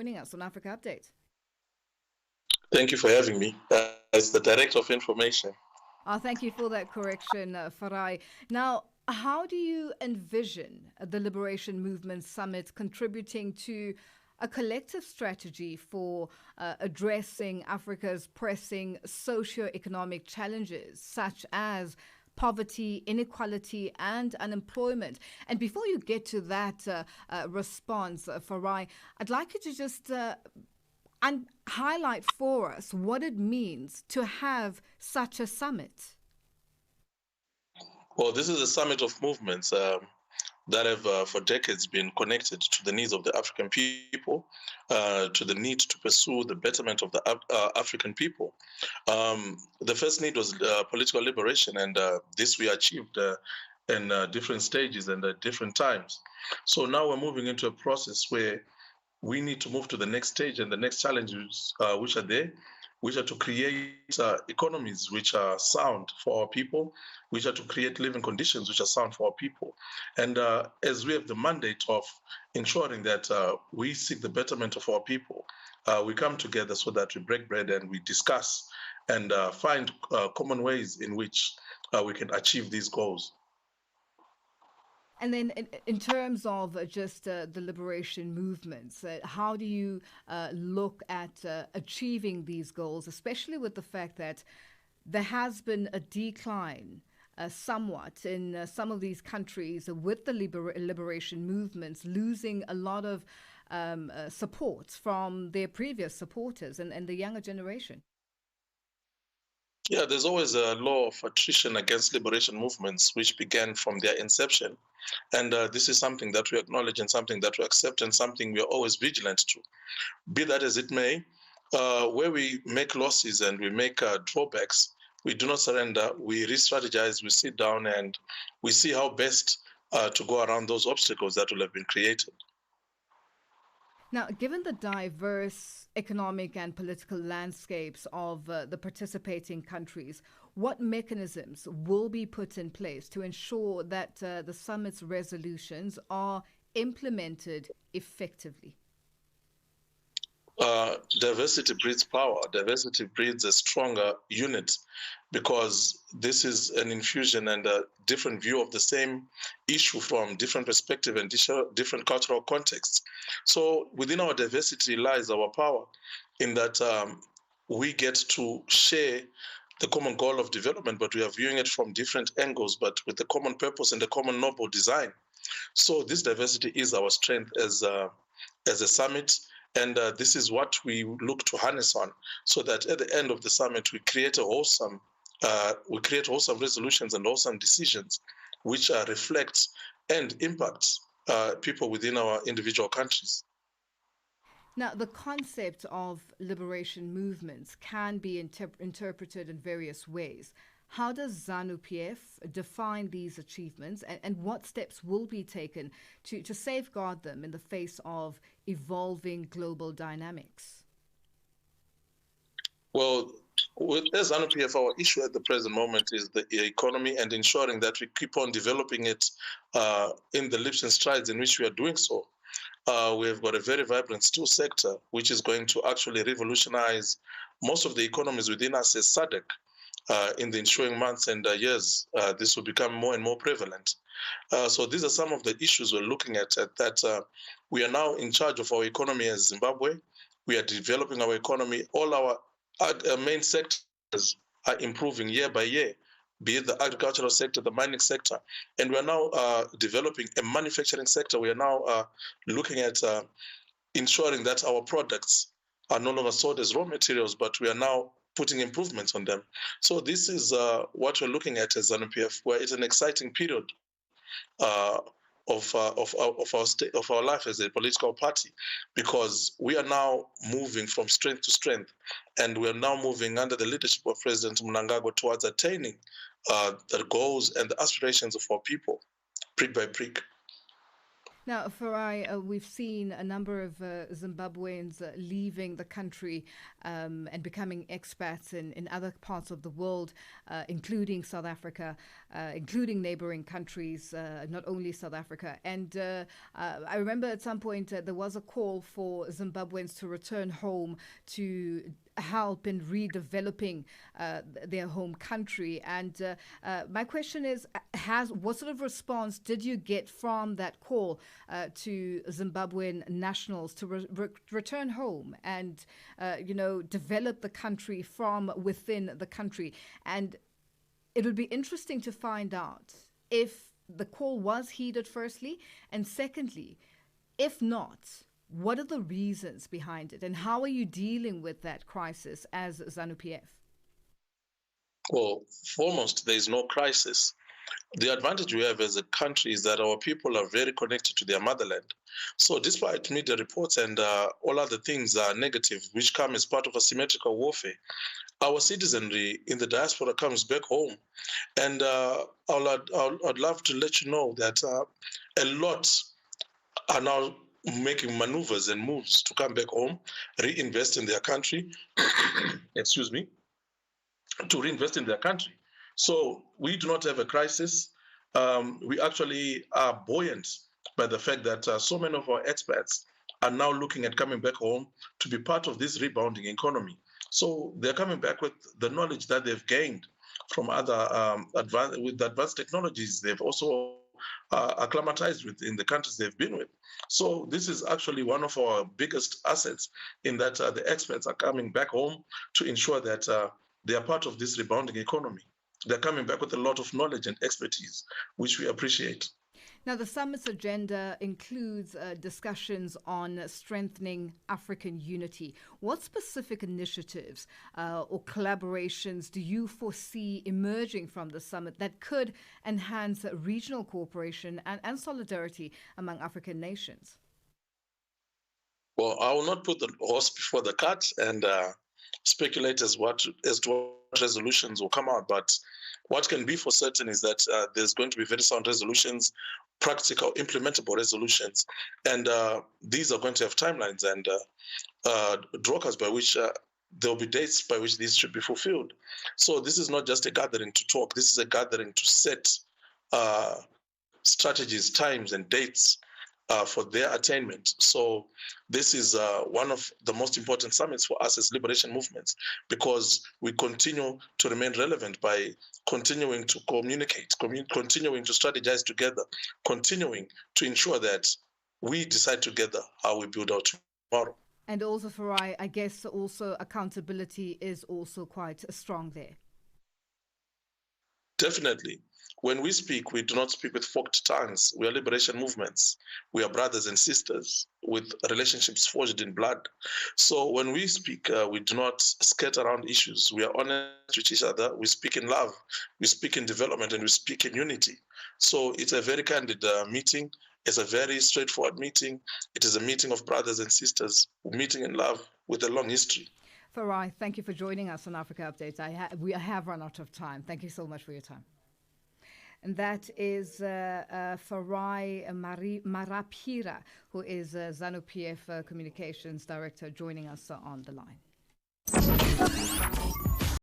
joining us on Africa Update. Thank you for having me as the Director of Information. Thank you for that correction, Farai. Now, how do you envision the Liberation Movement Summit contributing to a collective strategy for addressing Africa's pressing socio-economic challenges, such as poverty, inequality, and unemployment? And before you get to that response, Farai, I'd like you to just highlight for us what it means to have such a summit. Well, this is a summit of movements that have for decades been connected to the needs of the African people, to the need to pursue the betterment of the African people. The first need was political liberation, and this we achieved in different stages and at different times. So now we're moving into a process where we need to move to the next stage, and the next challenges which are there, which are to create economies which are sound for our people, which are to create living conditions which are sound for our people. And as we have the mandate of ensuring that we seek the betterment of our people, we come together so that we break bread and we discuss and find common ways in which we can achieve these goals. And then in terms of just the liberation movements, how do you look at achieving these goals, especially with the fact that there has been a decline somewhat in some of these countries with the liberation movements losing a lot of support from their previous supporters and the younger generation? Yeah, there's always a law of attrition against liberation movements, which began from their inception. And this is something that we acknowledge and something that we accept and something we are always vigilant to. Be that as it may, where we make losses and we make drawbacks, we do not surrender, we re-strategize, we sit down and we see how best to go around those obstacles that will have been created. Now, given the diverse economic and political landscapes of the participating countries, what mechanisms will be put in place to ensure that the summit's resolutions are implemented effectively? Diversity breeds power. Diversity breeds a stronger unit, because this is an infusion and a different view of the same issue from different perspectives and different cultural contexts. So within our diversity lies our power, in that we get to share the common goal of development, but we are viewing it from different angles, but with the common purpose and the common noble design. So this diversity is our strength as a summit. And this is what we look to harness on, so that at the end of the summit, we create wholesome resolutions and wholesome decisions, which reflect and impact people within our individual countries. Now, the concept of liberation movements can be interpreted in various ways. How does ZANU-PF define these achievements, and what steps will be taken to safeguard them in the face of evolving global dynamics? Well, as ZANU-PF, our issue at the present moment is the economy and ensuring that we keep on developing it in the leaps and strides in which we are doing so. We've got a very vibrant steel sector, which is going to actually revolutionize most of the economies within us as SADC. In the ensuing months and years, this will become more and more prevalent. So these are some of the issues we're looking at that we are now in charge of our economy as Zimbabwe. We are developing our economy. All our main sectors are improving year by year, be it the agricultural sector, the mining sector. And we are now developing a manufacturing sector. We are now looking at ensuring that our products are no longer sold as raw materials, but we are now putting improvements on them. So this is what we're looking at as ZANU-PF, where it's an exciting period of our life as a political party, because we are now moving from strength to strength, and we are now moving under the leadership of President Mnangagwa towards attaining the goals and the aspirations of our people, brick by brick. Now, Farai, we've seen a number of Zimbabweans leaving the country and becoming expats in other parts of the world, including South Africa, including neighboring countries, not only South Africa. And I remember at some point there was a call for Zimbabweans to return home to help in redeveloping their home country. And my question is, what sort of response did you get from that call to Zimbabwean nationals to return home and, develop the country from within the country? And it would be interesting to find out if the call was heeded, firstly, and secondly, if not, what are the reasons behind it, and how are you dealing with that crisis as ZANU PF? Well, foremost, there is no crisis. The advantage we have as a country is that our people are very connected to their motherland. So despite media reports and all other things are negative, which come as part of asymmetrical warfare, our citizenry in the diaspora comes back home. And I'd love to let you know that a lot are now making maneuvers and moves to come back home, reinvest in their country, excuse me, to reinvest in their country. So we do not have a crisis. We actually are buoyant by the fact that so many of our expats are now looking at coming back home to be part of this rebounding economy. So they're coming back with the knowledge that they've gained from other advanced technologies. They've also acclimatized with in the countries they've been with. So this is actually one of our biggest assets in that the experts are coming back home to ensure that they are part of this rebounding economy. They're coming back with a lot of knowledge and expertise, which we appreciate. Now, the summit's agenda includes discussions on strengthening African unity. What specific initiatives or collaborations do you foresee emerging from the summit that could enhance regional cooperation and solidarity among African nations? Well, I will not put the horse before the cart and speculate as to what resolutions will come out, but what can be for certain is that there's going to be very sound resolutions, practical, implementable resolutions, and these are going to have timelines and drivers by which there will be dates by which these should be fulfilled. So this is not just a gathering to talk. This is a gathering to set strategies, times, and dates for their attainment. So this is one of the most important summits for us as liberation movements, because we continue to remain relevant by continuing to communicate, continuing to strategize together, continuing to ensure that we decide together how we build our tomorrow. And also, Farai, I guess also accountability is also quite strong there. Definitely. When we speak, we do not speak with forked tongues. We are liberation movements. We are brothers and sisters with relationships forged in blood. So when we speak, we do not skirt around issues. We are honest with each other. We speak in love. We speak in development, and we speak in unity. So it's a very candid meeting. It's a very straightforward meeting. It is a meeting of brothers and sisters, meeting in love with a long history. Farai, thank you for joining us on Africa Updates. We have run out of time. Thank you so much for your time. And that is Farai Marapira, who is ZANU PF Communications Director, joining us on the line.